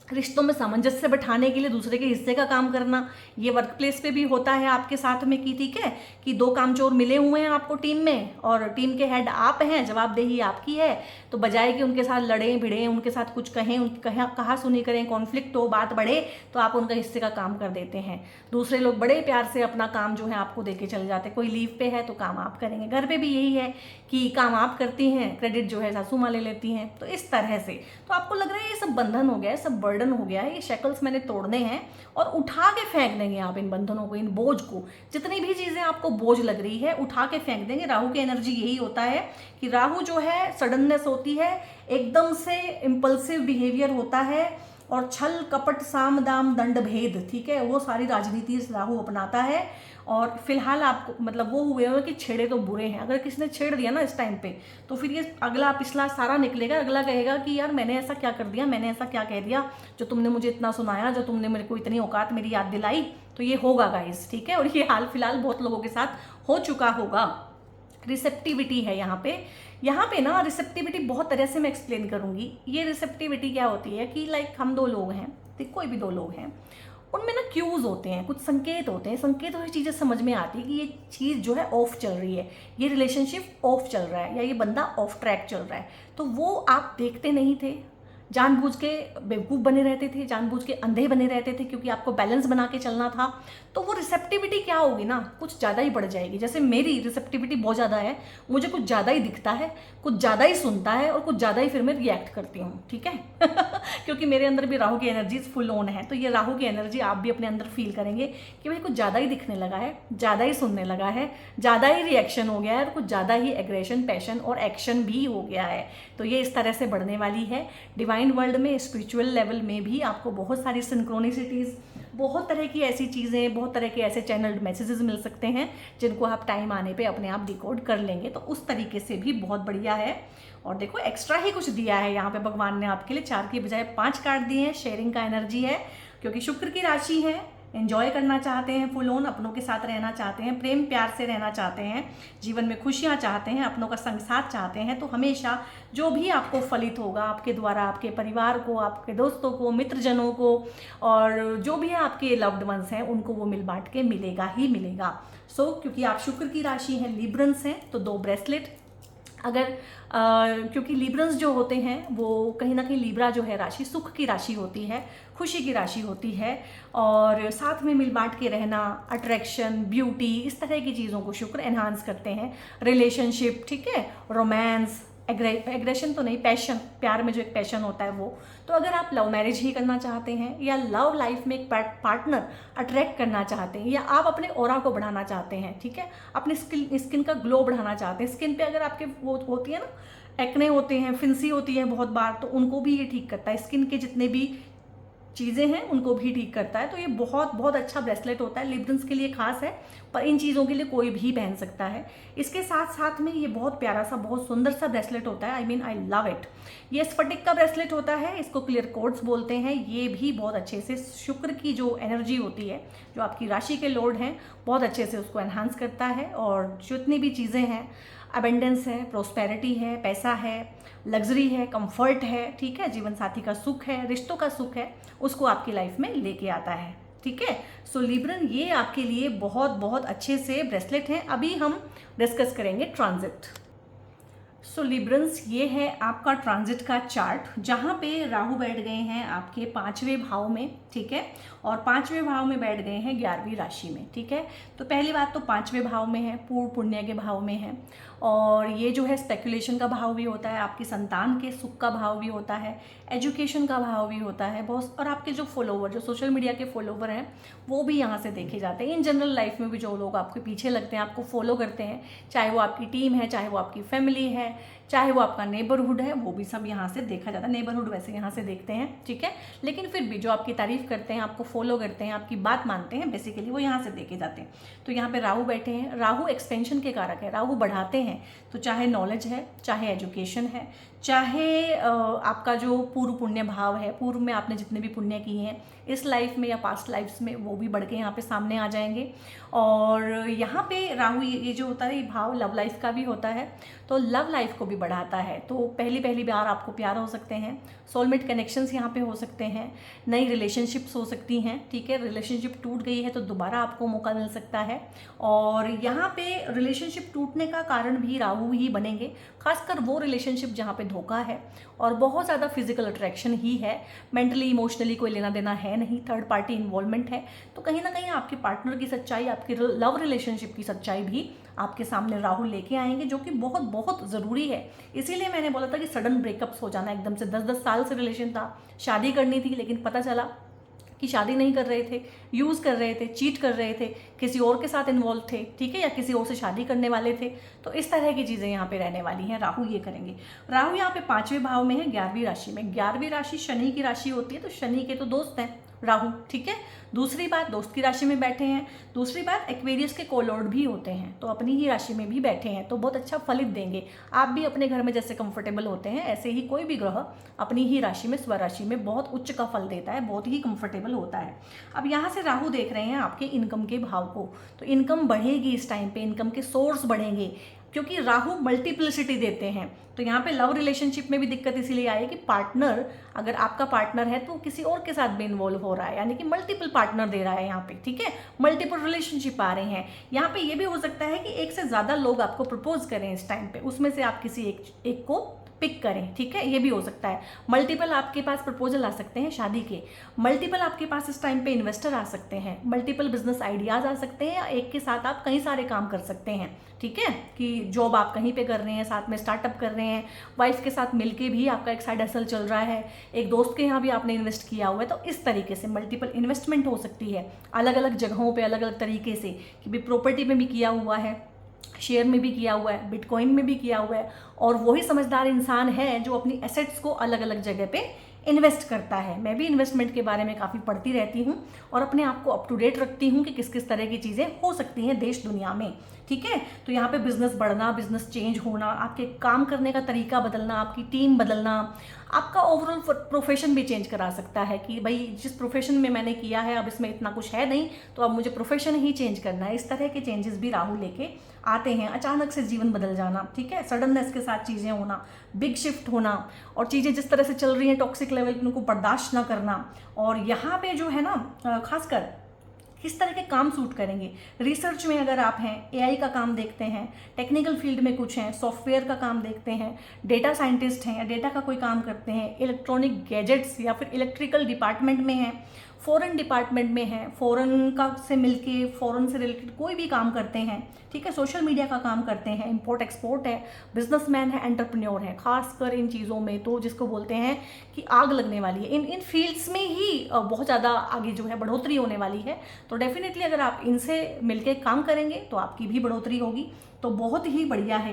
रिश्तों में सामंजस्य बैठाने के लिए दूसरे के हिस्से का काम करना। ये वर्क प्लेस पे भी होता है आपके साथ में कि ठीक है कि 2 कामचोर मिले हुए हैं आपको टीम में और टीम के हेड आप हैं, जवाबदेही आपकी है, तो बजाय कि उनके साथ लड़ें भिड़ें, उनके साथ कुछ कहें, उनकी कहा सुनी करें, कॉन्फ्लिक्ट हो, बात बढ़े, तो आप उनका हिस्से का काम कर देते हैं। दूसरे लोग बड़े प्यार से अपना काम जो है आपको देके चले जाते हैं। कोई लीव पे है तो काम आप करेंगे, घर पे भी यही है कि काम आप करती हैं, क्रेडिट जो है सासू माँ ले लेती हैं। तो इस तरह से तो आपको लग रहा है ये सब बंधन हो गया है, सब बर्डन हो गया है, ये शैकल्स मैंने तोड़ने हैं और उठा के फेंक देंगे आप इन बंधनों को, इन बोझ को। जितनी भी चीज़ें आपको बोझ लग रही है उठा के फेंक देंगे। राहु की एनर्जी यही होता है कि राहु जो है सडननेस होती है, एकदम से इम्पल्सिव बिहेवियर होता है और छल कपट साम दाम दंड भेद, ठीक है, वो सारी राजनीति राहु अपनाता है। और फिलहाल आपको मतलब वो हुए हुए कि छेड़े तो बुरे हैं, अगर किसी ने छेड़ दिया ना इस टाइम पे तो फिर ये अगला पिछला सारा निकलेगा। अगला कहेगा कि यार मैंने ऐसा क्या कर दिया, मैंने ऐसा क्या कह दिया जो तुमने मुझे इतना सुनाया, जो तुमने मेरे को इतनी औकात मेरी याद दिलाई। तो ये होगा गाइस, ठीक है, और ये हाल फिलहाल बहुत लोगों के साथ हो चुका होगा। रिसेप्टिविटी है यहाँ पे ना, रिसेप्टिविटी बहुत तरह से मैं एक्सप्लेन करूँगी। ये रिसेप्टिविटी क्या होती है कि लाइक हम 2 लोग हैं, कोई भी 2 लोग हैं, उनमें ना क्यूज होते हैं, कुछ संकेत होते हैं। संकेतों से चीज़ें समझ में आती है कि ये चीज़ जो है ऑफ चल रही है, ये रिलेशनशिप ऑफ चल रहा है या ये बंदा ऑफ ट्रैक चल रहा है। तो वो आप देखते नहीं थे, जानबूझ के बेवकूफ़ बने रहते थे, जानबूझ के अंधे बने रहते थे, क्योंकि आपको बैलेंस बना के चलना था। तो वो रिसेप्टिविटी क्या होगी ना, कुछ ज़्यादा ही बढ़ जाएगी। जैसे मेरी रिसेप्टिविटी बहुत ज़्यादा है, मुझे कुछ ज़्यादा ही दिखता है, कुछ ज़्यादा ही सुनता है और कुछ ज़्यादा ही फिर मैं रिएक्ट करती हूँ, ठीक है क्योंकि मेरे अंदर भी राहु की एनर्जीज फुल ऑन है। तो ये राहु की एनर्जी आप भी अपने अंदर फील करेंगे कि भाई कुछ ज़्यादा ही दिखने लगा है, ज़्यादा ही सुनने लगा है, ज़्यादा ही रिएक्शन हो गया है और कुछ ज़्यादा ही एग्रेशन, पैशन और एक्शन भी हो गया है। तो ये इस तरह से बढ़ने वाली है। डिवाइन डिवाइन वर्ल्ड में, स्पिरिचुअल लेवल में भी आपको बहुत सारी सिंक्रोनिसिटीज़, बहुत तरह की ऐसी चीज़ें, बहुत तरह के ऐसे चैनल्ड मैसेजेस मिल सकते हैं जिनको आप टाइम आने पे अपने आप डिकोड कर लेंगे। तो उस तरीके से भी बहुत बढ़िया है। और देखो एक्स्ट्रा ही कुछ दिया है यहाँ पे भगवान ने आपके लिए, 4 की बजाय 5 कार्ड दिए हैं। शेयरिंग का एनर्जी है, क्योंकि शुक्र की राशि है, एंजॉय करना चाहते हैं, फुल ऑन अपनों के साथ रहना चाहते हैं, प्रेम प्यार से रहना चाहते हैं, जीवन में खुशियाँ चाहते हैं, अपनों का संग साथ चाहते हैं। तो हमेशा जो भी आपको फलित होगा आपके द्वारा, आपके परिवार को, आपके दोस्तों को, मित्रजनों को, और जो भी आपके लव्ड वंस हैं उनको वो मिल बांट के मिलेगा ही मिलेगा। क्योंकि आप शुक्र की राशि हैं, लिब्रंस हैं, तो 2 ब्रेसलेट अगर क्योंकि लिब्रंस जो होते हैं वो कहीं ना कहीं, लिब्रा जो है राशि सुख की राशि होती है, खुशी की राशि होती है, और साथ में मिल बांट के रहना, अट्रैक्शन, ब्यूटी, इस तरह की चीज़ों को शुक्र एनहांस करते हैं। रिलेशनशिप, ठीक है, रोमांस, एग्रेशन तो नहीं, पैशन, प्यार में जो एक पैशन होता है वो। तो अगर आप लव मैरिज ही करना चाहते हैं या लव लाइफ में एक पार्टनर अट्रैक्ट करना चाहते हैं, या आप अपने ऑरा को बढ़ाना चाहते हैं, ठीक है, अपने स्किन का ग्लो बढ़ाना चाहते हैं, स्किन पे अगर आपके वो होती है ना, एक्ने होते हैं, फिंसी होती है बहुत बार, तो उनको भी ये ठीक करता है। स्किन के जितने भी चीज़ें हैं उनको भी ठीक करता है। तो ये बहुत बहुत अच्छा ब्रेसलेट होता है, लिब्रंस के लिए खास है, पर इन चीज़ों के लिए कोई भी पहन सकता है। इसके साथ साथ में ये बहुत प्यारा सा, बहुत सुंदर सा ब्रेसलेट होता है। I love it. ये स्फटिक का ब्रेसलेट होता है, इसको क्लियर कोड्स बोलते हैं। ये भी बहुत अच्छे से शुक्र की जो एनर्जी होती है, जो आपकी राशि के लॉर्ड हैं, बहुत अच्छे से उसको एनहांस करता है। और जितनी भी चीज़ें हैं, अबेंडेंस है, प्रोस्पेरिटी है, पैसा है, लग्जरी है, कंफर्ट है, ठीक है, जीवन साथी का सुख है, रिश्तों का सुख है, उसको आपकी लाइफ में लेके आता है, ठीक है। सो लिब्रन, ये आपके लिए बहुत बहुत अच्छे से ब्रेसलेट हैं। अभी हम डिस्कस करेंगे ट्रांजिट। सो लिब्रंस, ये है आपका ट्रांजिट का चार्ट, जहाँ पे राहु बैठ गए हैं आपके 5वें भाव में, ठीक है, और 5वें भाव में बैठ गए हैं 11वीं राशि में, ठीक है। तो पहली बात तो 5वें भाव में है, पूर्ण पुण्य के भाव में है, और ये जो है स्पेकुलेशन का भाव भी होता है, आपकी संतान के सुख का भाव भी होता है, एजुकेशन का भाव भी होता है बहुत, और आपके जो फॉलोवर, जो सोशल मीडिया के फॉलोवर हैं, वो भी यहाँ से देखे जाते हैं। इन जनरल लाइफ में भी जो लोग आपके पीछे लगते हैं, आपको फॉलो करते हैं, चाहे वो आपकी टीम है, चाहे वो आपकी फैमिली है, चाहे वो आपका नेबरहुड है, वो भी सब यहाँ से देखा जाता है। नेबरहुड वैसे यहाँ से देखते हैं, ठीक है, लेकिन फिर भी जो आपकी तारीफ करते हैं, आपको फॉलो करते हैं, आपकी बात मानते हैं, बेसिकली वो यहाँ से देखे जाते हैं। तो यहाँ पे राहु बैठे हैं, राहु एक्सपेंशन के कारक है, राहु बढ़ाते हैं। तो चाहे नॉलेज है, चाहे एजुकेशन है, चाहे आपका जो पूर्व पुण्य भाव है, पूर्व में आपने जितने भी पुण्य किए हैं इस लाइफ में या पास्ट लाइफ्स में, वो भी बढ़ के यहाँ पे सामने आ जाएंगे। और यहाँ पे राहु, ये जो होता है, ये भाव लव लाइफ का भी होता है, तो लव लाइफ को भी बढ़ाता है। तो पहली बार आपको प्यार हो सकते हैं, सोलमेट कनेक्शंस यहाँ पे हो सकते हैं, नई रिलेशनशिप्स हो सकती हैं, ठीक है, रिलेशनशिप टूट गई है तो दोबारा आपको मौका मिल सकता है। और यहाँ पे रिलेशनशिप टूटने का कारण भी राहु ही बनेंगे, खासकर वो रिलेशनशिप जहाँ पे धोखा है और बहुत ज़्यादा फिजिकल अट्रैक्शन ही है, मेंटली इमोशनली कोई लेना देना है नहीं, थर्ड पार्टी इन्वॉल्वमेंट है। तो कहीं ना कहीं आपके पार्टनर की सच्चाई, आपके लव रिलेशनशिप की सच्चाई भी आपके सामने राहु लेके आएंगे, जो कि बहुत बहुत ज़रूरी है। इसीलिए मैंने बोला था कि सडन ब्रेकअप्स हो जाना, एकदम से 10-10 साल से रिलेशन था, शादी करनी थी, लेकिन पता चला कि शादी नहीं कर रहे थे, यूज़ कर रहे थे, चीट कर रहे थे, किसी और के साथ इन्वॉल्व थे, ठीक है, या किसी और से शादी करने वाले थे। तो इस तरह की चीज़ें यहाँ पे रहने वाली हैं, राहु ये करेंगे। राहु यहाँ पे 5वें भाव में है, 11वीं राशि में। 11वीं राशि शनि की राशि होती है, तो शनि के तो दोस्त हैं राहु, ठीक है। दूसरी बात, दोस्त की राशि में बैठे हैं। दूसरी बात, एक्वेरियस के कोलॉर्ड भी होते हैं, तो अपनी ही राशि में भी बैठे हैं, तो बहुत अच्छा फलित देंगे। आप भी अपने घर में जैसे कंफर्टेबल होते हैं, ऐसे ही कोई भी ग्रह अपनी ही राशि में, स्वराशि में बहुत उच्च का फल देता है, बहुत ही कंफर्टेबल होता है। अब यहाँ से राहु देख रहे हैं आपके इनकम के भाव को, तो इनकम बढ़ेगी इस टाइम पे, इनकम के सोर्स बढ़ेंगे, क्योंकि राहु मल्टीप्लिसिटी देते हैं। तो यहाँ पे लव रिलेशनशिप में भी दिक्कत इसीलिए आई कि पार्टनर, अगर आपका पार्टनर है तो किसी और के साथ भी इन्वॉल्व हो रहा है, यानी कि मल्टीपल पार्टनर दे रहा है यहाँ पे, ठीक है, मल्टीपल रिलेशनशिप आ रहे हैं। यहाँ पे ये भी हो सकता है कि एक से ज़्यादा लोग आपको प्रपोज करें इस टाइम पे, उसमें से आप किसी एक को पिक करें, ठीक है, ये भी हो सकता है। मल्टीपल आपके पास प्रपोजल आ सकते हैं शादी के, मल्टीपल आपके पास इस टाइम पे इन्वेस्टर आ सकते हैं, मल्टीपल बिजनेस आइडियाज आ सकते हैं, या एक के साथ आप कई सारे काम कर सकते हैं, ठीक है, कि जॉब आप कहीं पे कर रहे हैं, साथ में स्टार्टअप कर रहे हैं, वाइफ के साथ मिलके भी आपका एक साइड हसल चल रहा है, एक दोस्त के यहाँ भी आपने इन्वेस्ट किया हुआ है। तो इस तरीके से मल्टीपल इन्वेस्टमेंट हो सकती है, अलग अलग जगहों पे अलग अलग तरीके से, कि भी प्रॉपर्टी में भी किया हुआ है, शेयर में भी किया हुआ है, बिटकॉइन में भी किया हुआ है, और वही समझदार इंसान है जो अपनी एसेट्स को अलग अलग जगह पे इन्वेस्ट करता है। मैं भी इन्वेस्टमेंट के बारे में काफ़ी पढ़ती रहती हूँ और अपने आप को अप टू डेट रखती हूँ कि किस किस तरह की चीज़ें हो सकती हैं देश दुनिया में, ठीक है। तो यहाँ पे बिजनेस बढ़ना, बिजनेस चेंज होना, आपके काम करने का तरीका बदलना, आपकी टीम बदलना, आपका ओवरऑल प्रोफेशन भी चेंज करा सकता है कि भाई जिस प्रोफेशन में मैंने किया है अब इसमें इतना कुछ है नहीं, तो अब मुझे प्रोफेशन ही चेंज करना है। इस तरह के चेंजेस भी राहु लेके आते हैं। अचानक से जीवन बदल जाना, ठीक है, सडननेस के साथ चीज़ें होना, बिग शिफ्ट होना, और चीज़ें जिस तरह से चल रही हैं टॉक्सिक लेवल पे उनको बर्दाश्त ना करना। और यहाँ पे जो है ना खासकर किस तरह के काम सूट करेंगे। रिसर्च में अगर आप हैं, एआई का काम देखते हैं, टेक्निकल फील्ड में कुछ हैं, सॉफ्टवेयर का काम देखते हैं, डेटा साइंटिस्ट हैं या डेटा का कोई काम करते हैं, इलेक्ट्रॉनिक गैजेट्स या फिर इलेक्ट्रिकल डिपार्टमेंट में हैं, फॉरेन डिपार्टमेंट में हैं, फॉरेन का से मिलके फॉरेन से रिलेटेड कोई भी काम करते हैं, ठीक है, सोशल मीडिया का काम करते हैं, इंपोर्ट एक्सपोर्ट है, बिजनेसमैन है, एंटरप्रेन्योर है, खासकर इन चीज़ों में तो जिसको बोलते हैं कि आग लगने वाली है, इन फील्ड्स में ही बहुत ज़्यादा आगे जो है बढ़ोतरी होने वाली है। तो डेफिनेटली अगर आप इनसे मिलके काम करेंगे तो आपकी भी बढ़ोतरी होगी। तो बहुत ही बढ़िया है।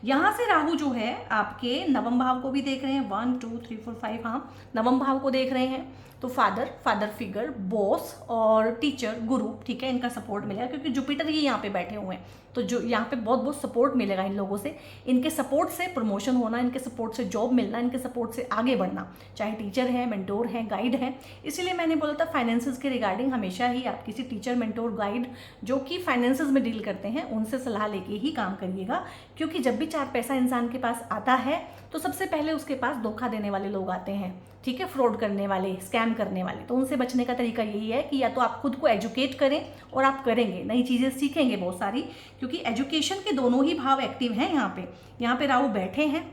यहाँ से राहु जो है आपके नवम भाव को भी देख रहे हैं, 1 2 3 4 5, हाँ नवम भाव को देख रहे हैं। तो फादर फिगर, बॉस और टीचर, गुरु, ठीक है, इनका सपोर्ट मिलेगा क्योंकि जुपिटर ही यहाँ पे बैठे हुए हैं। तो जो यहाँ पे बहुत बहुत सपोर्ट मिलेगा इन लोगों से, इनके सपोर्ट से प्रमोशन होना, इनके सपोर्ट से जॉब मिलना, इनके सपोर्ट से आगे बढ़ना, चाहे टीचर है, मेंटोर है, गाइड है। इसीलिए मैंने बोला था फाइनेंसेस के रिगार्डिंग हमेशा ही आप किसी टीचर, मेंटोर, गाइड जो कि फाइनेंसेस में डील करते हैं उनसे सलाह लेके ही काम करिएगा। क्योंकि जब भी 4 पैसा इंसान के पास आता है तो सबसे पहले उसके पास धोखा देने वाले लोग आते हैं, ठीक है, फ्रॉड करने वाले, स्कैम करने वाले। तो उनसे बचने का तरीका यही है कि या तो आप खुद को एजुकेट करें, और आप करेंगे नई चीज़ें सीखेंगे बहुत सारी, क्योंकि एजुकेशन के दोनों ही भाव एक्टिव हैं यहाँ पे राहु बैठे हैं,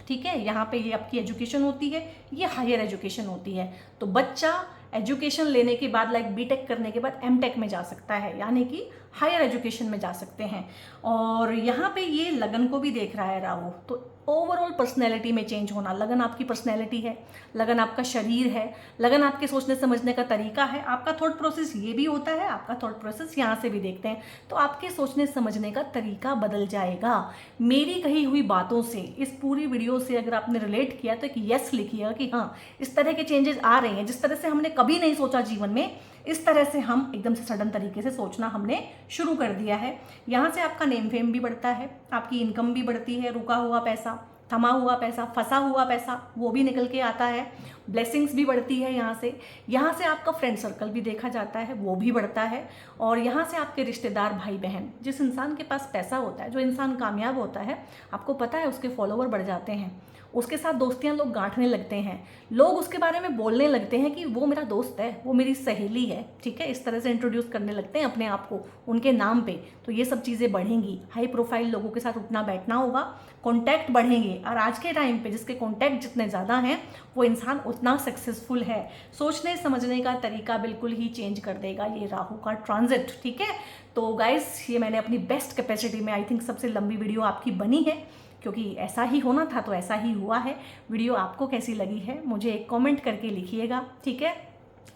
ठीक है। यहाँ पे ये आपकी एजुकेशन होती है, ये हायर एजुकेशन होती है। तो बच्चा एजुकेशन लेने के बाद लाइक बीटेक करने के बाद एमटेक में जा सकता है, यानी कि हायर एजुकेशन में जा सकते हैं। और यहाँ पे ये लगन को भी देख रहा है राहु, तो ओवरऑल पर्सनैलिटी में चेंज होना। लगन आपकी पर्सनैलिटी है, लगन आपका शरीर है, लगन आपके सोचने समझने का तरीका है, आपका थॉट प्रोसेस ये भी होता है, आपका थॉट प्रोसेस यहाँ से भी देखते हैं। तो आपके सोचने समझने का तरीका बदल जाएगा। मेरी कही हुई बातों से, इस पूरी वीडियो से अगर आपने रिलेट किया तो एक यस लिखिएगा कि हाँ इस तरह के चेंजेस आ रहे हैं, जिस तरह से हमने कभी नहीं सोचा जीवन में, इस तरह से हम एकदम से सडन तरीके से सोचना हमने शुरू कर दिया है। यहाँ से आपका नेम फेम भी बढ़ता है, आपकी इनकम भी बढ़ती है, रुका हुआ पैसा, थमा हुआ पैसा, फंसा हुआ पैसा वो भी निकल के आता है, ब्लेसिंग्स भी बढ़ती है। यहाँ से आपका फ्रेंड सर्कल भी देखा जाता है, वो भी बढ़ता है। और यहाँ से आपके रिश्तेदार, भाई बहन, जिस इंसान के पास पैसा होता है, जो इंसान कामयाब होता है, आपको पता है उसके फॉलोवर बढ़ जाते हैं, उसके साथ दोस्तियां लोग गांठने लगते हैं, लोग उसके बारे में बोलने लगते हैं कि वो मेरा दोस्त है, वो मेरी सहेली है, ठीक है, इस तरह से इंट्रोड्यूस करने लगते हैं अपने आप को उनके नाम पे। तो ये सब चीज़ें बढ़ेंगी, हाई प्रोफाइल लोगों के साथ उठना बैठना होगा, कॉन्टैक्ट बढ़ेंगे। और आज के टाइम पे जिसके कॉन्टैक्ट जितने ज़्यादा हैं वो इंसान उतना सक्सेसफुल है। सोचने समझने का तरीका बिल्कुल ही चेंज कर देगा ये राहु का ट्रांजिट, ठीक है। तो गाइस ये मैंने अपनी बेस्ट कैपेसिटी में, आई थिंक सबसे लंबी वीडियो आपकी बनी है, क्योंकि ऐसा ही होना था तो ऐसा ही हुआ है। वीडियो आपको कैसी लगी है मुझे एक कमेंट करके लिखिएगा, ठीक है।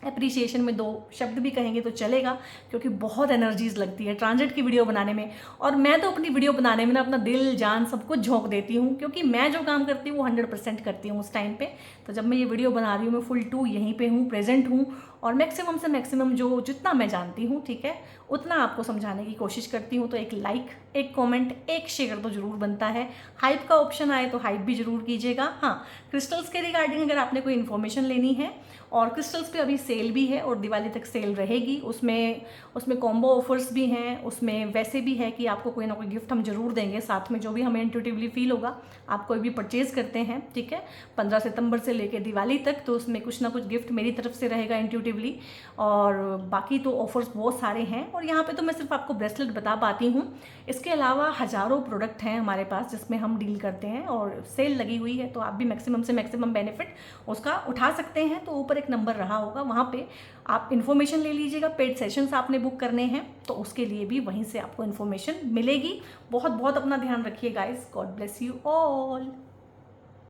अप्रिसिएशन में 2 शब्द भी कहेंगे तो चलेगा, क्योंकि बहुत एनर्जीज लगती है ट्रांजिट की वीडियो बनाने में। और मैं तो अपनी वीडियो बनाने में ना अपना दिल जान सब कुछ झोंक देती हूँ, क्योंकि मैं जो काम करती हूँ वो 100% करती हूँ उस टाइम पे। तो जब मैं ये वीडियो बना रही हूँ मैं फुल टू यहीं पे हूँ, प्रेजेंट हूँ, और मैक्सिमम से मैक्सिमम जो जितना मैं जानती हूँ, ठीक है, उतना आपको समझाने की कोशिश करती हूँ। तो एक लाइक, एक कमेंट, एक शेयर तो ज़रूर बनता है। हाइप का ऑप्शन आए तो हाइप भी ज़रूर कीजिएगा। हाँ, क्रिस्टल्स के रिगार्डिंग अगर आपने कोई इन्फॉर्मेशन लेनी है, और क्रिस्टल्स पे अभी सेल भी है और दिवाली तक सेल रहेगी, उसमें कॉम्बो ऑफर्स भी हैं, उसमें वैसे भी है कि आपको कोई ना कोई गिफ्ट हम जरूर देंगे साथ में, जो भी हमें इंट्यूटिवली फील होगा। आप कोई भी परचेज़ करते हैं, ठीक है, 15 सितंबर से लेकर दिवाली तक, तो उसमें कुछ ना कुछ गिफ्ट मेरी तरफ से रहेगा इंट्यूटिवली। और बाकी तो ऑफर्स बहुत सारे हैं, और यहाँ पे तो मैं सिर्फ आपको ब्रेसलेट बता पाती हूँ। इसके अलावा हज़ारों प्रोडक्ट हैं हमारे पास जिसमें हम डील करते हैं, और सेल लगी हुई है, तो आप भी मैक्सिमम से मैक्सिमम बेनिफिट उसका उठा सकते हैं। तो ऊपर एक नंबर रहा होगा, वहाँ पे आप इन्फॉर्मेशन ले लीजिएगा। पेड सेशंस आपने बुक करने हैं तो उसके लिए भी वहीं से आपको इन्फॉर्मेशन मिलेगी। बहुत बहुत अपना ध्यान रखिए guys. God bless you all.